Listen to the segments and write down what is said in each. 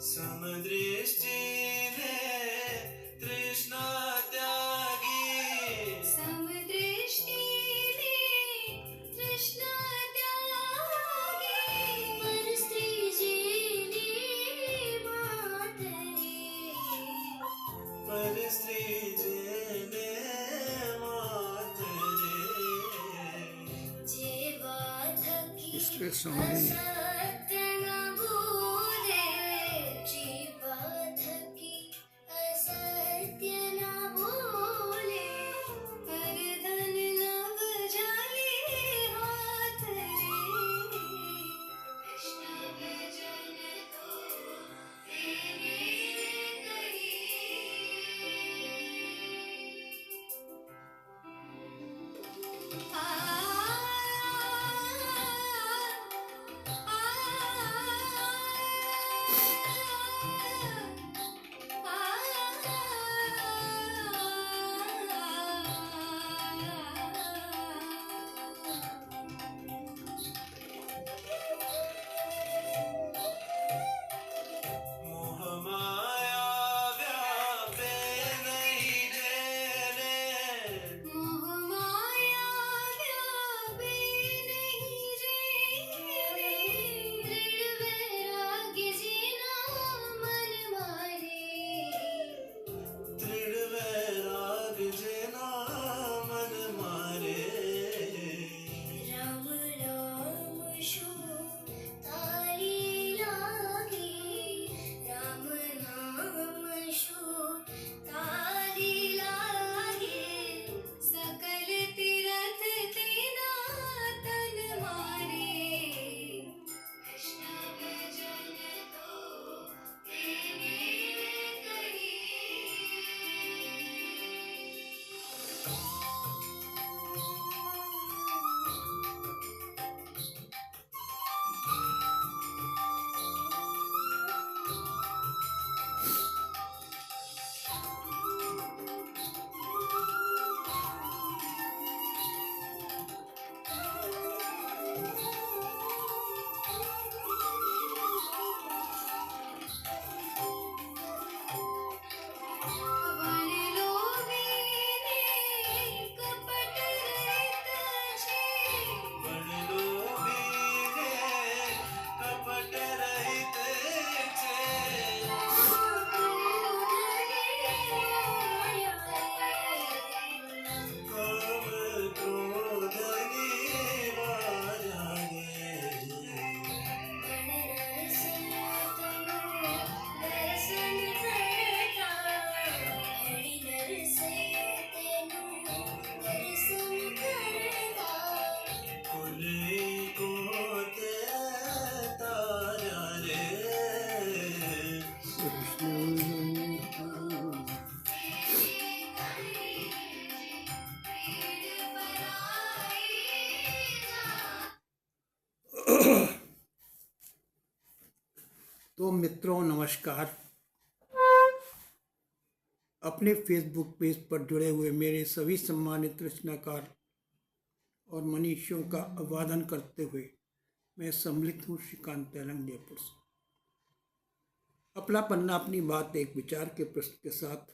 समदृष्टिने तृष्णा त्यागी, समदृष्टिने तृष्णा त्यागी, पर स्त्री जेने मातरे, पर स्त्री जेने मातरे, जेवा थकी इसलिए समझ असत्य न बोले, जेवा थकी असत्य न बोले, पर धन नव जाले हाथ रे, कृष्ण भजन तो तेरे करी। मोह माया व्यापे नहीं जेने, मोह माया व्यापे नहीं रे, दृढ़ वैराग्य जिना मन मारे, दृढ़ वैराग जेना मन मारे, राम राम शो तारी लागे, राम नाम शो तारी लागे, सकल तीरथ तेना तन मारे, कृष्ण भजन तो तेरे करी। वन लोभीने कपट रहित छे, बड़ लोभीने कपट रहित छे, काम क्रोध निवारा गे, कुले कोते तारा रे, तो मित्रों नमस्कार। अपने फेसबुक पेज पर जुड़े हुए मेरे सभी सम्मानित रचनाकार और मनीषियों का अभिवादन करते हुए मैं सम्मिलित हूँ श्रीकांत तेलंग जयपुर से। अपना पन्ना अपनी बात एक विचार के प्रश्न के साथ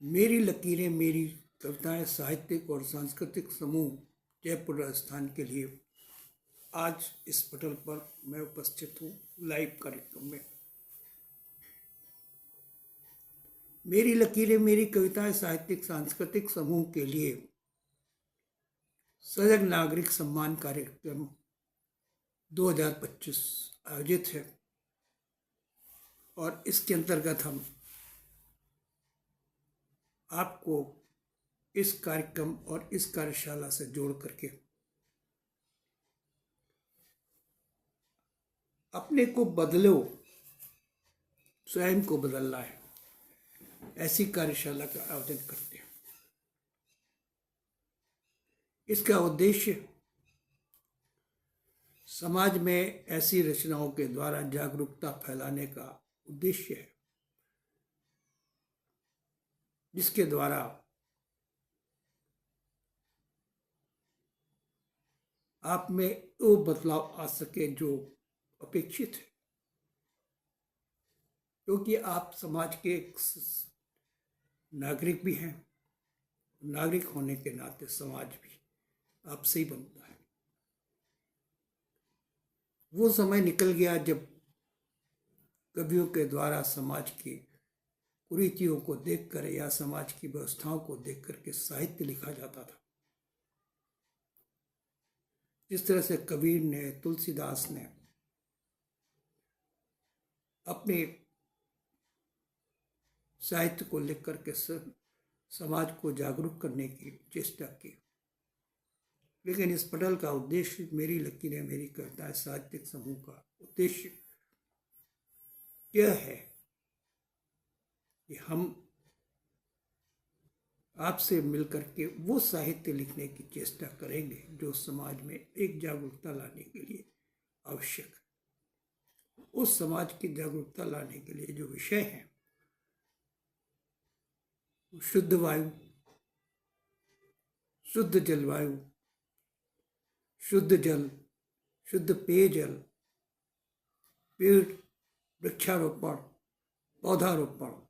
मेरी लकीरें मेरी कविताएं साहित्यिक और सांस्कृतिक समूह जयपुर राजस्थान के लिए आज इस पटल पर मैं उपस्थित हूँ लाइव कार्यक्रम में। मेरी लकीरें मेरी कविताएं साहित्यिक सांस्कृतिक समूह के लिए सजग नागरिक सम्मान कार्यक्रम 2025 आयोजित है और इसके अंतर्गत हम आपको इस कार्यक्रम और इस कार्यशाला से जोड़ करके अपने को बदलो, स्वयं को बदलना है, ऐसी कार्यशाला का आयोजन करते हैं। इसका उद्देश्य समाज में ऐसी रचनाओं के द्वारा जागरूकता फैलाने का उद्देश्य है जिसके द्वारा आप में वो बदलाव आ सके जो अपेक्षित है, क्योंकि आप समाज के एक नागरिक भी हैं। नागरिक होने के नाते समाज भी आपसे ही बनता है। वो समय निकल गया जब कवियों के द्वारा समाज की कुरीतियों को देखकर या समाज की व्यवस्थाओं को देख करके साहित्य लिखा जाता था। जिस तरह से कबीर ने, तुलसीदास ने अपने साहित्य को लिख करके समाज को जागरूक करने की चेष्टा की, लेकिन इस पटल का उद्देश्य, मेरी लकीरें मेरी कविताएं साहित्यिक समूह का उद्देश्य यह है कि हम आपसे मिलकर के वो साहित्य लिखने की चेष्टा करेंगे जो समाज में एक जागरूकता लाने के लिए आवश्यक है। उस समाज की जागरूकता लाने के लिए जो विषय हैं, शुद्ध वायु, शुद्ध जलवायु, शुद्ध जल, शुद्ध पेयजल, पेड़, वृक्षारोपण, पौधारोपण,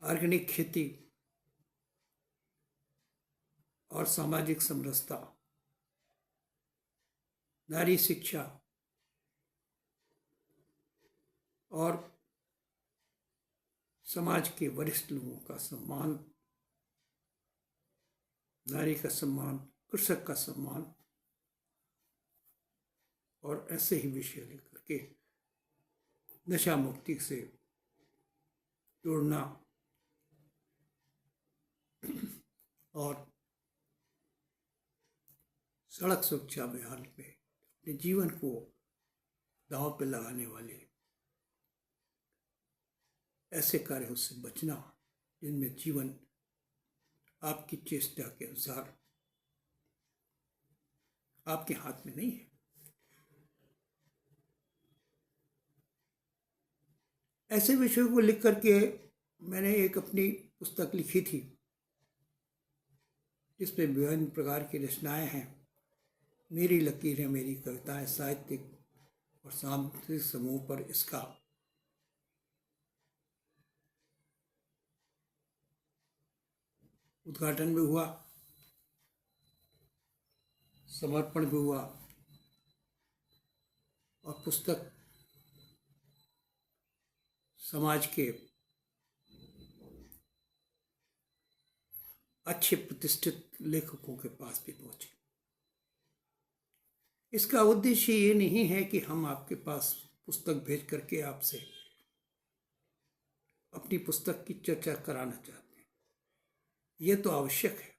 ऑर्गेनिक खेती और सामाजिक समरसता, नारी शिक्षा और समाज के वरिष्ठ लोगों का सम्मान, नारी का सम्मान, कृषक का सम्मान और ऐसे ही विषय लेकर के नशा मुक्ति से जोड़ना और सड़क सुरक्षा अभियान पे अपने जीवन को दांव पे लगाने वाले ऐसे कार्यों से बचना जिनमें जीवन आपकी चेष्टा के अनुसार आपके हाथ में नहीं है। ऐसे विषयों को लिख करके मैंने एक अपनी पुस्तक लिखी थी जिसमें विभिन्न प्रकार की रचनाएं हैं। मेरी लकीरें मेरी कविताएं साहित्यिक और सांस्कृतिक समूह पर इसका उद्घाटन भी हुआ, समर्पण भी हुआ और पुस्तक समाज के अच्छे प्रतिष्ठित लेखकों के पास भी पहुंची। इसका उद्देश्य ये नहीं है कि हम आपके पास पुस्तक भेज करके आपसे अपनी पुस्तक की चर्चा कराना चाहते हैं, ये तो आवश्यक है,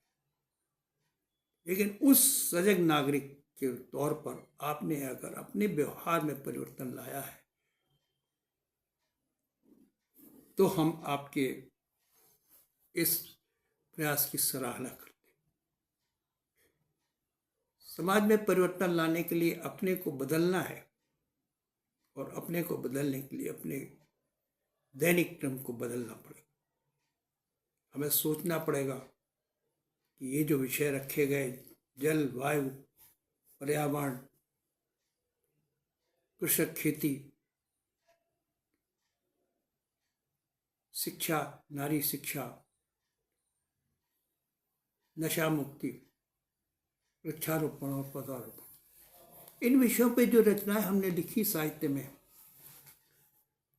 लेकिन उस सजग नागरिक के तौर पर आपने अगर अपने व्यवहार में परिवर्तन लाया है तो हम आपके इस प्रयास की सराहना करते हैं। समाज में परिवर्तन लाने के लिए अपने को बदलना है और अपने को बदलने के लिए अपने दैनिक क्रम को बदलना पड़ेगा। हमें सोचना पड़ेगा कि ये जो विषय रखे गए, जल, वायु, पर्यावरण, कृषक, खेती, शिक्षा, नारी शिक्षा, नशा मुक्ति, वृक्षारोपण और पौधारोपण, इन विषयों पे जो रचनाएं हमने लिखी साहित्य में,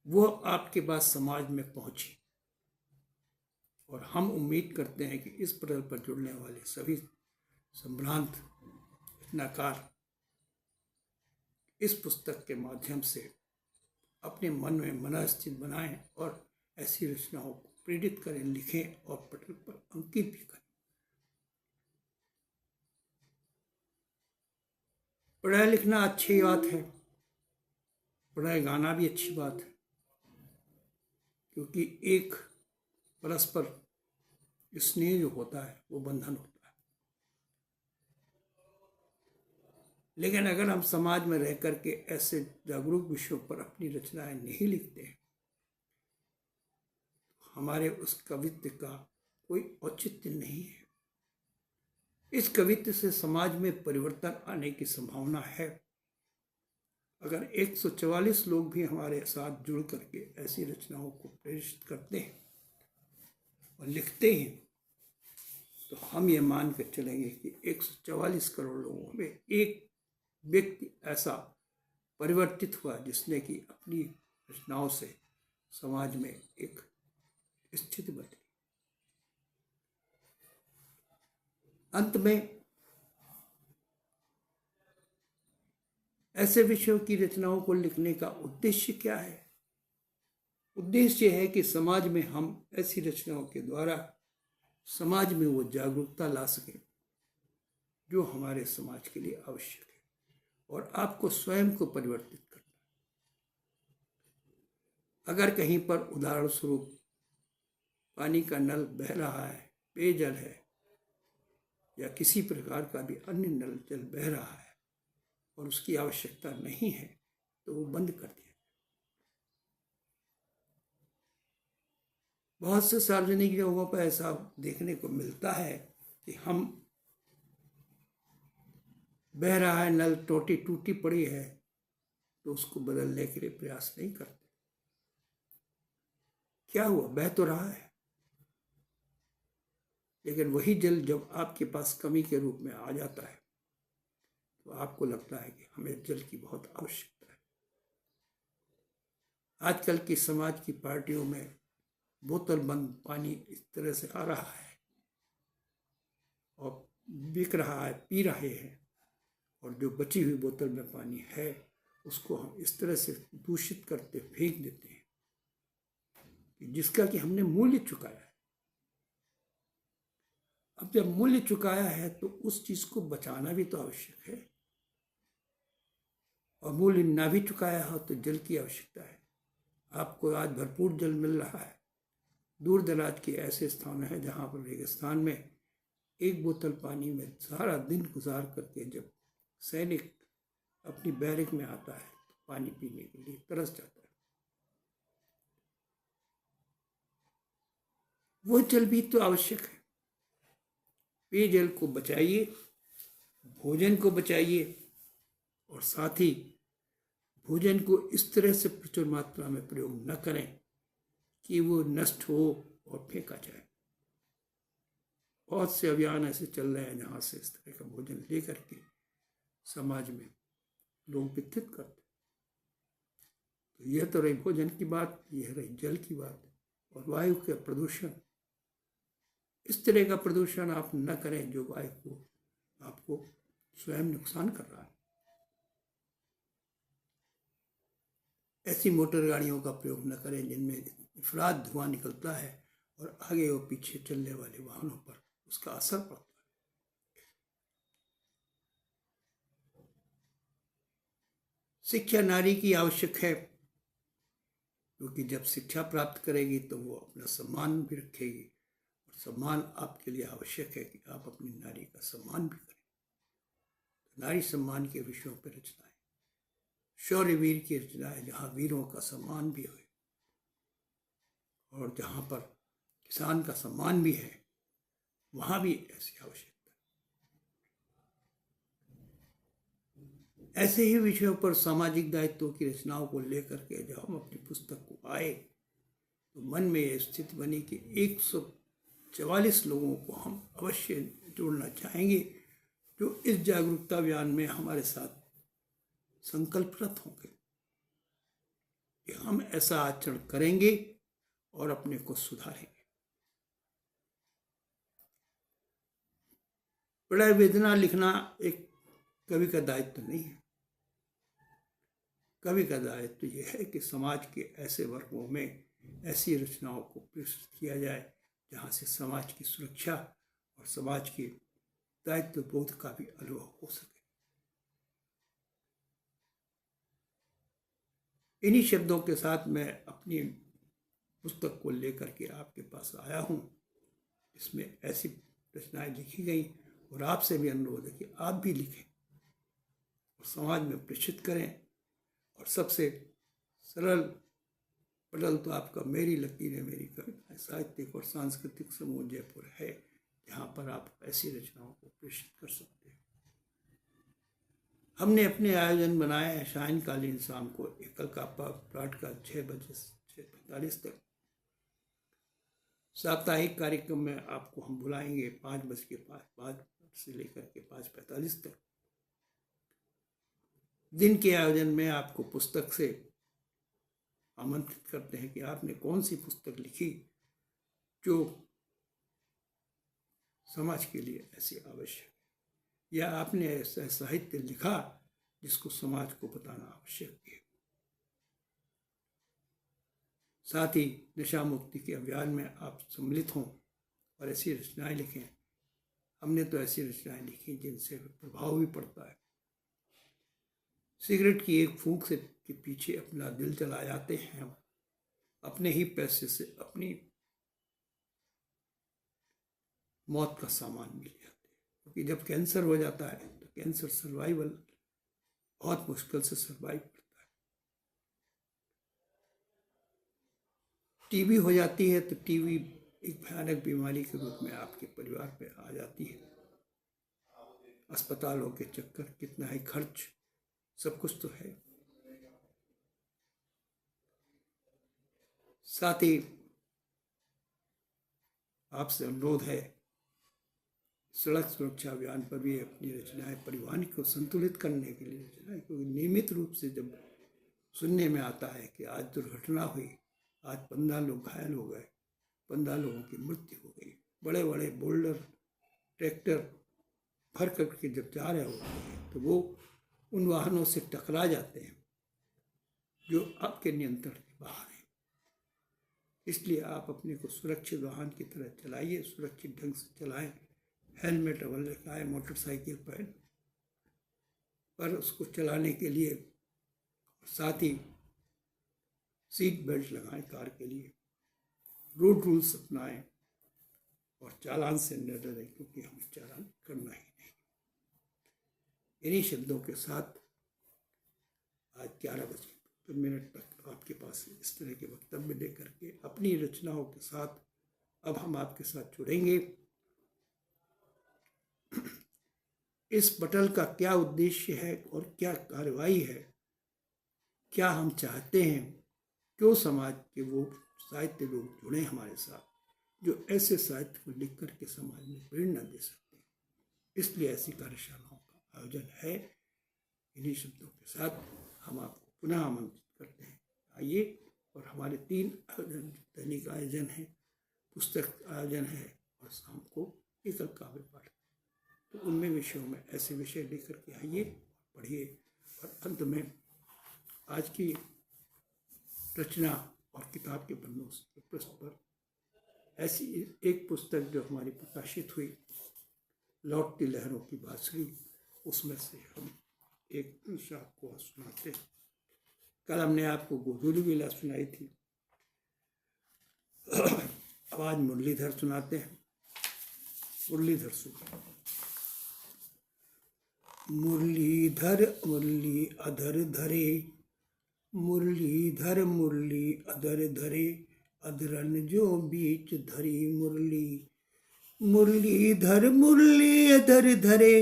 वो आपके पास समाज में पहुंची और हम उम्मीद करते हैं कि इस पटल पर जुड़ने वाले सभी संभ्रांत रचनाकार इस पुस्तक के माध्यम से अपने मन में मनस्थित बनाएं और ऐसी रचनाओं को प्रेरित करें, लिखें और पटल पर अंकित भी करें। पढ़ाई लिखना अच्छी बात है, पढ़ाई गाना भी अच्छी बात है, क्योंकि एक परस्पर स्नेह जो होता है वो बंधन होता है। लेकिन अगर हम समाज में रह करके ऐसे जागरूक विषयों पर अपनी रचनाएं नहीं लिखते हैं, हमारे उस कवित्व का कोई औचित्य नहीं है। इस कवित्व से समाज में परिवर्तन आने की संभावना है। अगर 144 लोग भी हमारे साथ जुड़ करके ऐसी रचनाओं को प्रेषित करते हैं और लिखते हैं, तो हम ये मान कर चलेंगे कि 144 करोड़ लोगों में एक व्यक्ति ऐसा परिवर्तित हुआ जिसने कि अपनी रचनाओं से समाज में एक स्थिति बदली। अंत में ऐसे विषयों की रचनाओं को लिखने का उद्देश्य क्या है? उद्देश्य है कि समाज में हम ऐसी रचनाओं के द्वारा समाज में वो जागरूकता ला सकें जो हमारे समाज के लिए आवश्यक है, और आपको स्वयं को परिवर्तित करना। अगर कहीं पर उदाहरण स्वरूप पानी का नल बह रहा है, पेयजल है, या किसी प्रकार का भी अन्य नल जल बह रहा है और उसकी आवश्यकता नहीं है, तो वो बंद कर दिया। बहुत से सार्वजनिक जगहों पर ऐसा देखने को मिलता है कि हम बह रहा है नल, टोटी टूटी पड़ी है, तो उसको बदलने के लिए प्रयास नहीं करते। क्या हुआ? बह तो रहा है, लेकिन वही जल जब आपके पास कमी के रूप में आ जाता है तो आपको लगता है कि हमें जल की बहुत आवश्यकता है। आजकल की समाज की पार्टियों में बोतल बंद पानी इस तरह से आ रहा है और बिक रहा है, पी रहे हैं, और जो बची हुई बोतल में पानी है उसको हम इस तरह से दूषित करते फेंक देते हैं कि जिसका कि हमने मूल्य चुकाया है। अब जब मूल्य चुकाया है तो उस चीज को बचाना भी तो आवश्यक है, और मूल्य ना भी चुकाया हो तो जल की आवश्यकता है। आपको आज भरपूर जल मिल रहा है। दूर दराज के ऐसे स्थान हैं जहाँ पर रेगिस्तान में एक बोतल पानी में सारा दिन गुजार करके जब सैनिक अपनी बैरक में आता है तो पानी पीने के लिए तरस जाता है। वो जल भी तो आवश्यक है। पेयजल को बचाइए, भोजन को बचाइए, और साथ ही भोजन को इस तरह से प्रचुर मात्रा में प्रयोग न करें कि वो नष्ट हो और फेंका जाए। बहुत से अभियान ऐसे चल रहे हैं जहाँ से इस तरह का भोजन लेकर के समाज में लोग वितरित करते। तो यह तो रही भोजन की बात, यह रही जल की बात, और वायु का प्रदूषण। इस तरह का प्रदूषण आप न करें जो वायु को आपको स्वयं नुकसान कर रहा है। ऐसी मोटर गाड़ियों का प्रयोग न करें जिनमें इफरात धुआं निकलता है और आगे और पीछे चलने वाले वाहनों पर उसका असर पड़ता है। शिक्षा नारी की आवश्यक है, क्योंकि जब शिक्षा प्राप्त करेगी तो वो अपना सम्मान भी रखेगी, और सम्मान आपके लिए आवश्यक है कि आप अपनी नारी का सम्मान भी करें। तो नारी सम्मान के विषयों पर रचनाएं, शौर्यवीर की रचनाएं जहाँ वीरों का सम्मान भी हो और जहाँ पर किसान का सम्मान भी है, वहाँ भी ऐसी आवश्यकता है। ऐसे ही विषयों पर सामाजिक दायित्वों की रचनाओं को लेकर के जब हम अपनी पुस्तक को आए तो मन में यह स्थिति बनी कि 144 लोगों को हम अवश्य जोड़ना चाहेंगे जो इस जागरूकता अभियान में हमारे साथ संकल्परत होंगे कि हम ऐसा आचरण करेंगे और अपने को सुधारेंगे। प्रणय वेदना लिखना एक कवि का दायित्व नहीं है। कवि का दायित्व यह है कि समाज के ऐसे वर्गों में ऐसी रचनाओं को प्रस्तुत किया जाए जहाँ से समाज की सुरक्षा और समाज के दायित्व बोध का भी अनुभव हो सके। इन्हीं शब्दों के साथ मैं अपनी पुस्तक को लेकर के आपके पास आया हूँ। इसमें ऐसी रचनाएं लिखी गई और आपसे भी अनुरोध है कि आप भी लिखें और समाज में प्रेषित करें। और सबसे सरल पटल तो आपका मेरी लकीरें मेरी कविताएं साहित्यिक और सांस्कृतिक समूह जयपुर है, जहाँ पर आप ऐसी रचनाओं को प्रेषित कर सकते हैं। हमने अपने आयोजन बनाए हैं सायंकालीन शाम को एकल का प्लाट का 6 बजे से 6:45 तक। साप्ताहिक कार्यक्रम में आपको हम बुलाएंगे 5 से लेकर के 5:45 तक। दिन के आयोजन में आपको पुस्तक से आमंत्रित करते हैं कि आपने कौन सी पुस्तक लिखी जो समाज के लिए ऐसी आवश्यक है, या आपने ऐसा साहित्य लिखा जिसको समाज को बताना आवश्यक है। साथ ही नशा मुक्ति के अभियान में आप सम्मिलित हों और ऐसी रचनाएं लिखें। हमने तो ऐसी रचनाएं लिखी जिनसे प्रभाव भी पड़ता है। सिगरेट की एक फूंक से के पीछे अपना दिल जला जाते हैं हम, अपने ही पैसे से अपनी मौत का सामान मिल जाते हैं। क्योंकि जब कैंसर हो जाता है तो कैंसर सर्वाइवल बहुत मुश्किल से सर्वाइव करता है। टीबी हो जाती है तो टीबी एक भयानक बीमारी के रूप में आपके परिवार पे आ जाती है। अस्पतालों के चक्कर, कितना ही खर्च, सब कुछ तो है। साथ ही आपसे अनुरोध है, सड़क सुरक्षा अभियान पर भी अपनी रचनाएं, परिवहन को संतुलित करने के लिए रचनाएं, क्योंकि नियमित रूप से जब सुनने में आता है कि आज दुर्घटना हुई, आज 15 लोग घायल हो गए, 15 लोगों की मृत्यु हो गई, बड़े बड़े बोल्डर ट्रैक्टर भर करके जब जा रहे होते हैं तो वो उन वाहनों से टकरा जाते हैं जो आपके नियंत्रण के बाहर है। इसलिए आप अपने को सुरक्षित वाहन की तरह चलाइए, सुरक्षित ढंग से चलाएं, हेलमेट अवल लगाएं, मोटरसाइकिल पर उसको चलाने के लिए, साथ ही सीट बेल्ट लगाएं कार के लिए, रोड रूल्स अपनाएं और चालान से न डरें, क्योंकि हमें चालान करना ही नहीं। इन्हीं शब्दों के साथ आज 11:02 तक आपके पास इस तरह के वक्तव्य देकर के अपनी रचनाओं के साथ अब हम आपके साथ जुड़ेंगे। इस पटल का क्या उद्देश्य है और क्या कार्रवाई है, क्या हम चाहते हैं, क्यों समाज के वो साहित्य लोग जुड़े हमारे साथ जो ऐसे साहित्य को लिख करके समाज में प्रेरणा दे सकते हैं। इसलिए ऐसी कार्यशालाओं का आयोजन है। इन्हीं शब्दों के साथ हम आपको पुनः आमंत्रित करते हैं, आइए। और हमारे 3 आयोजन, दैनिक आयोजन है, पुस्तक आयोजन है और शाम को एकल काव्य पाठ। तो उनमें विषयों में ऐसे विषय लेकर के आइए, पढ़िए। और अंत में आज की रचना और किताब के पन्नों से पृष्ठ पर ऐसी एक पुस्तक जो हमारी प्रकाशित हुई, लौटती लहरों की बांसुरी, उसमें से हम एक अंश आपको सुनाते हैं। कल हमने आपको गोधूली विलास सुनाई थी, अब आज मुरलीधर सुनाते हैं। मुरलीधर सुना। मुरलीधर मुरली अधर धरे, मुरलीधर मुरली अधर धरे, अधरन जो बीच धरी मुरली। मुरलीधर मुरली अधर धरे,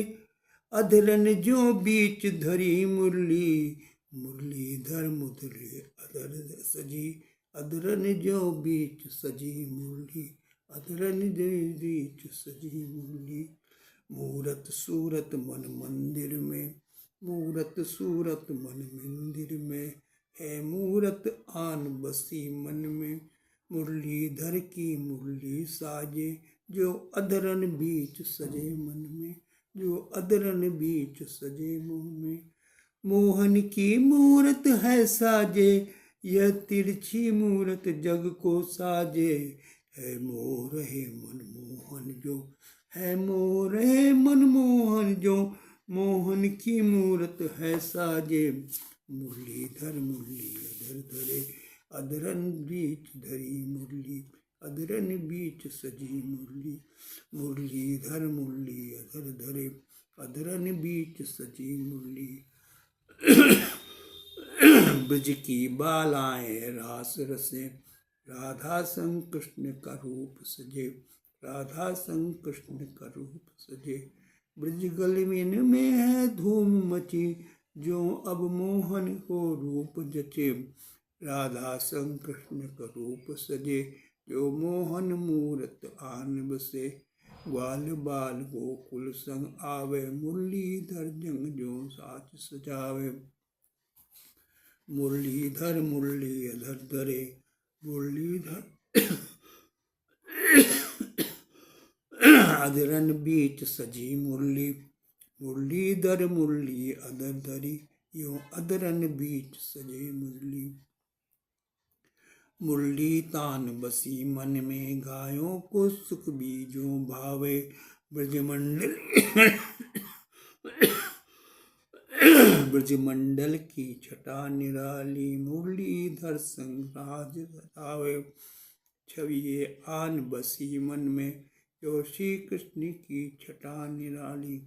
अधरन जो बीच धरी मुरली। मुरलीधर मुरली अधर सजी, अधरन जो बीच सजी मुरली। अधरन जो बीच सजी मुरली। मूरत सूरत मन मंदिर में, मूरत सूरत मन मंदिर में, है मूरत आन बसी मन में। मुरलीधर की मुरली साजे, जो अधरन बीच सजे मन में, जो अधरन बीच सजे मुँह में। मोहन की मूरत है साजे, यह तिरछी मूरत जग को साजे। है मोर है मनमोहन जो, है मोर है मनमोहन जो, मोहन की मूरत है साजे। मुरलीधर मुरली अधर धरे, अधरन बीच धरी मुरली। अधरन बीच सजी मुरली। मुरलीधर मुरली अधर धरे, अधरन बीच सजी मुरली। ब्रज की बालाएं रास रसे, राधा संग कृष्ण का रूप सजे, राधा संग कृष्ण का रूप सजे। ब्रज गलिमिन में है धूम मची, जो अब मोहन को रूप जचे, राधा संग कृष्ण का रूप सजे, जो मोहन मूरत आन बसे। ग्वाल बाल गोकुल संग आवे, मुरलीधर जंग जो साच सजावे, मुरलीधर मुरली अधर धरे, मुरलीधर अधरन बीच सजी मुरली, मुरलीधर मुरली अधर धरी, यो अधरन बीच सजे मुरली। मुरली तान बसी मन में, गायों को सुख बीजों भावे, ब्रजमंडल ब्रजमंडल की छटा निराली, मुरलीधर संग राज रचावे। छवि ये आन बसी मन में, जो श्री कृष्ण की छटा निराली।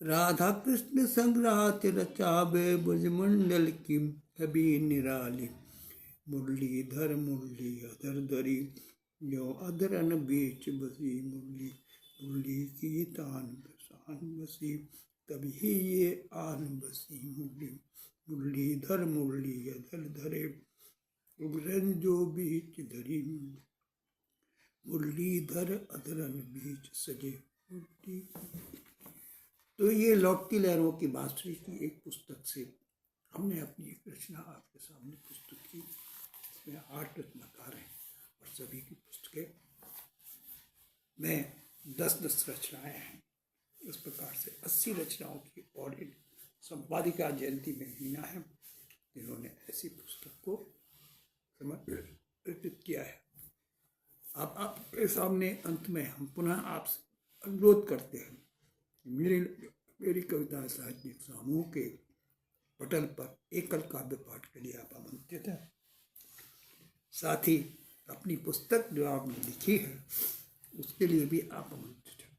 राधा कृष्ण संग रात रचावे, ब्रजमंडल की छवि निराली। मुरलीधर मुरली अधर धरी, जो अधरन बीच बसी मुरली, मुरली की तान बसान बसी, तभी ये आन बसी मुरली। मुरलीधर मुरली अधर धरे, उगरन जो बीच धरी, मुरलीधर अधरन बीच सजे मुरली। तो ये लौटती लहरों की बांसुरी की एक पुस्तक से हमने अपनी एक रचना आपके सामने प्रस्तुत की। इसमें 8 रचनाकार हैं और सभी की पुस्तकें में 10-10 रचनाएं हैं। इस प्रकार से 80 रचनाओं की ऑडिट संपादिका जयंती में मीना है, जिन्होंने ऐसी पुस्तक को समर्पित किया है। अब आपके सामने अंत में हम पुनः आपसे अनुरोध करते हैं, मेरी कविता साहित्यिक समूह के पटल पर एकल काव्य पाठ के लिए आप आमंत्रित हैं। साथ ही अपनी पुस्तक जो आपने लिखी है उसके लिए भी आप आमंत्रित हैं।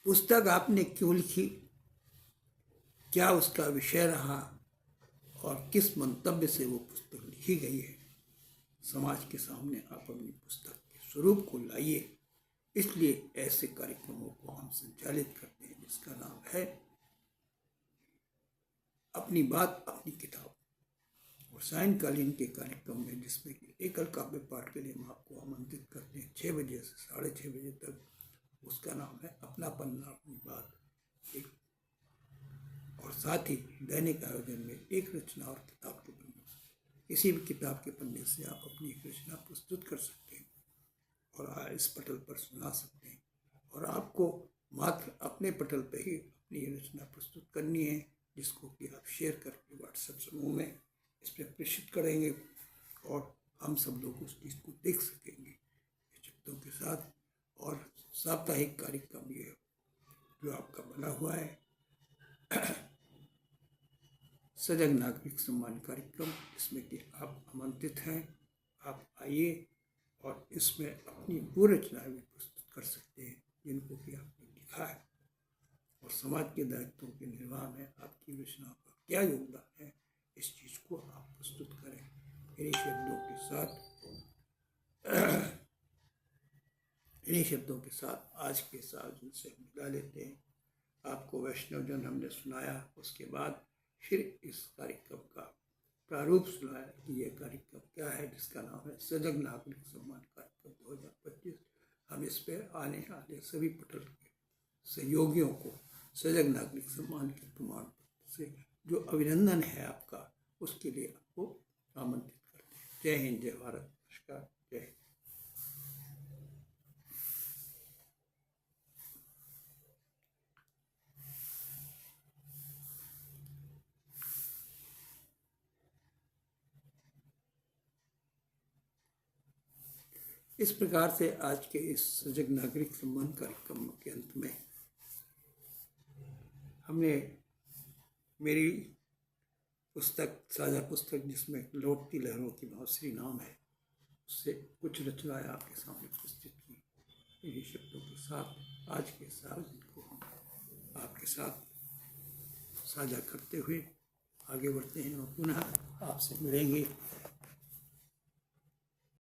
पुस्तक आपने क्यों लिखी, क्या उसका विषय रहा और किस मंतव्य से वो पुस्तक लिखी गई है, समाज के सामने आप अपनी पुस्तक के स्वरूप को लाइए। इसलिए ऐसे कार्यक्रमों को हम संचालित करते हैं, जिसका नाम है अपनी बात अपनी किताब। और सायंकालीन के कार्यक्रम में, जिसमें कि एकल काव्य पाठ के लिए हम आपको आमंत्रित करते हैं 6 बजे से 6:30 बजे तक, उसका नाम है अपना पन्ना अपनी बात एक। और साथ ही दैनिक आयोजन में एक रचना और किताब के पन्ने से, किसी भी किताब के पन्ने से आप अपनी एक रचना प्रस्तुत कर सकते हैं और इस पटल पर सुना सकते हैं। और आपको मात्र अपने पटल पर ही अपनी रचना प्रस्तुत करनी है, जिसको कि आप शेयर करके व्हाट्सएप समूह में इस पर प्रेषित करेंगे और हम सब लोग उस चीज़ को देख सकेंगे। शब्दों के साथ और साप्ताहिक कार्यक्रम ये जो आपका बना हुआ है सजग नागरिक सम्मान कार्यक्रम, इसमें कि आप आमंत्रित हैं। आप आइए और इसमें अपनी वो रचनाएं भी प्रस्तुत कर सकते हैं जिनको कि आपने लिखा है, और समाज के दायित्वों के निर्वाह में आपकी रचनाओं का क्या योगदान है, इस चीज़ को आप प्रस्तुत करें। इन्हीं शब्दों के साथ आज के साथ से मिला लेते हैं। आपको वैष्णव जन हमने सुनाया, उसके बाद फिर इस कार्यक्रम का प्रारूप सुनाया कि यह कार्यक्रम क्या है, जिसका नाम है सजग नागरिक सम्मान कार्यक्रम 2025। हम इस पर आने वाले सभी पटल के सहयोगियों को सजग नागरिक सम्मान के प्रमाण पत्र से जो अभिनंदन है आपका, उसके लिए आपको आमंत्रित करते हैं। जय हिंद, जय भारत, नमस्कार, जय हिंद। इस प्रकार से आज के इस सजग नागरिक सम्मान कार्यक्रम के अंत में हमने मेरी पुस्तक, साझा पुस्तक जिसमें लौटती लहरों की बांसुरी नाम है, उससे कुछ रचनाएं आपके सामने प्रस्तुत की। इन्हीं शब्दों के साथ आज के सार्वजनिक को हम आपके साथ साझा करते हुए आगे बढ़ते हैं और पुनः आपसे मिलेंगे।